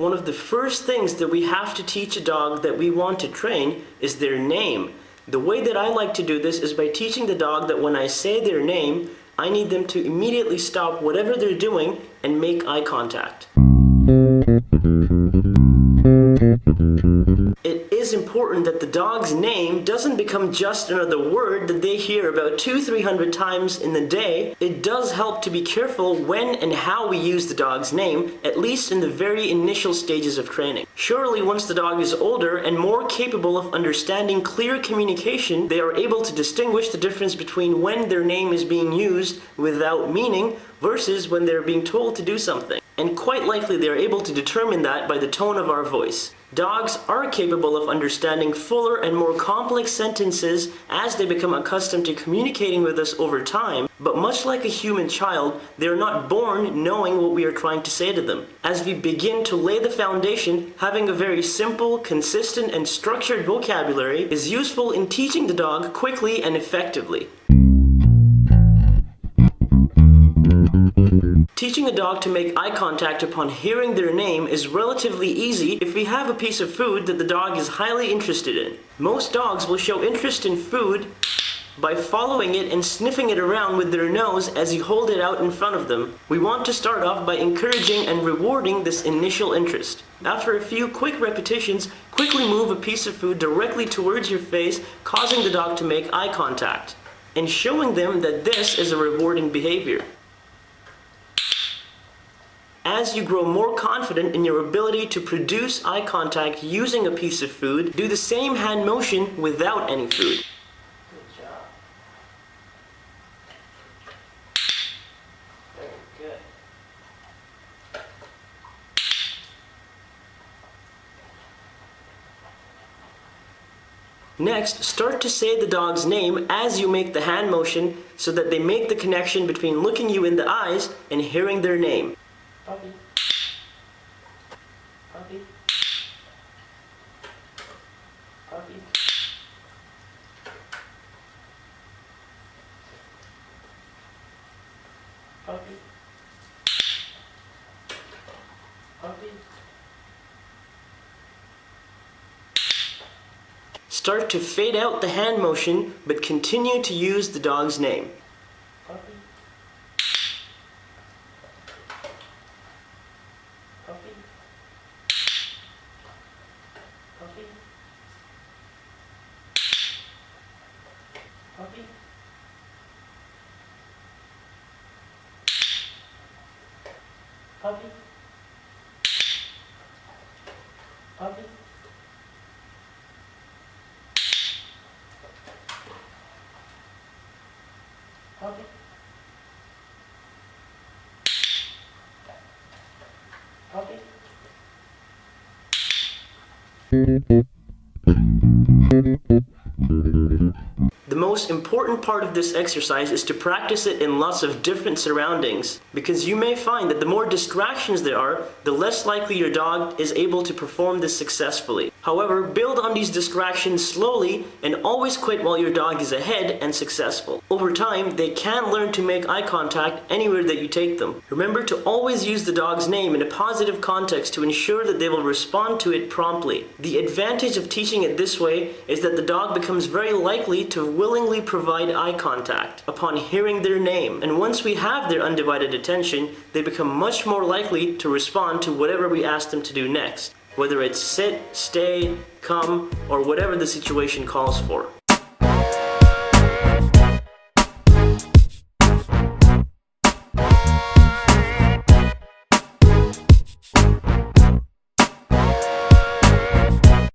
One of the first things that we have to teach a dog that we want to train is their name. The way that I like to do this is by teaching the dog that when I say their name, I need them to immediately stop whatever they're doing and make eye contact. It is important that the dog's name doesn't become just another word that they hear about 200-300 times in the day. It does help to be careful when and how we use the dog's name, at least in the very initial stages of training. Surely once the dog is older and more capable of understanding clear communication, they are able to distinguish the difference between when their name is being used without meaning versus when they're being told to do something. And quite likely they are able to determine that by the tone of our voice. Dogs are capable of understanding fuller and more complex sentences as they become accustomed to communicating with us over time, but much like a human child, they are not born knowing what we are trying to say to them. As we begin to lay the foundation, having a very simple, consistent, and structured vocabulary is useful in teaching the dog quickly and effectively. Teaching a dog to make eye contact upon hearing their name is relatively easy if we have a piece of food that the dog is highly interested in. Most dogs will show interest in food by following it and sniffing it around with their nose as you hold it out in front of them. We want to start off by encouraging and rewarding this initial interest. After a few quick repetitions, quickly move a piece of food directly towards your face, causing the dog to make eye contact, and showing them that this is a rewarding behavior. As you grow more confident in your ability to produce eye contact using a piece of food, do the same hand motion without any food. Good job. Very good. Next, start to say the dog's name as you make the hand motion so that they make the connection between looking you in the eyes and hearing their name. Puppy. Puppy. Puppy. Puppy. Puppy. Start to fade out the hand motion, but continue to use the dog's name. Puppy. Puppy. Puppy. Puppy. Puppy. Puppy. Puppy. Puppy. The most important part of this exercise is to practice it in lots of different surroundings, because you may find that the more distractions there are, the less likely your dog is able to perform this successfully. However, build on these distractions slowly and always quit while your dog is ahead and successful. Over time, they can learn to make eye contact anywhere that you take them. Remember to always use the dog's name in a positive context to ensure that they will respond to it promptly. The advantage of teaching it this way is that the dog becomes very likely to willingly provide eye contact upon hearing their name, and once we have their undivided attention, they become much more likely to respond to whatever we ask them to do next, whether it's sit, stay, come, or whatever the situation calls for.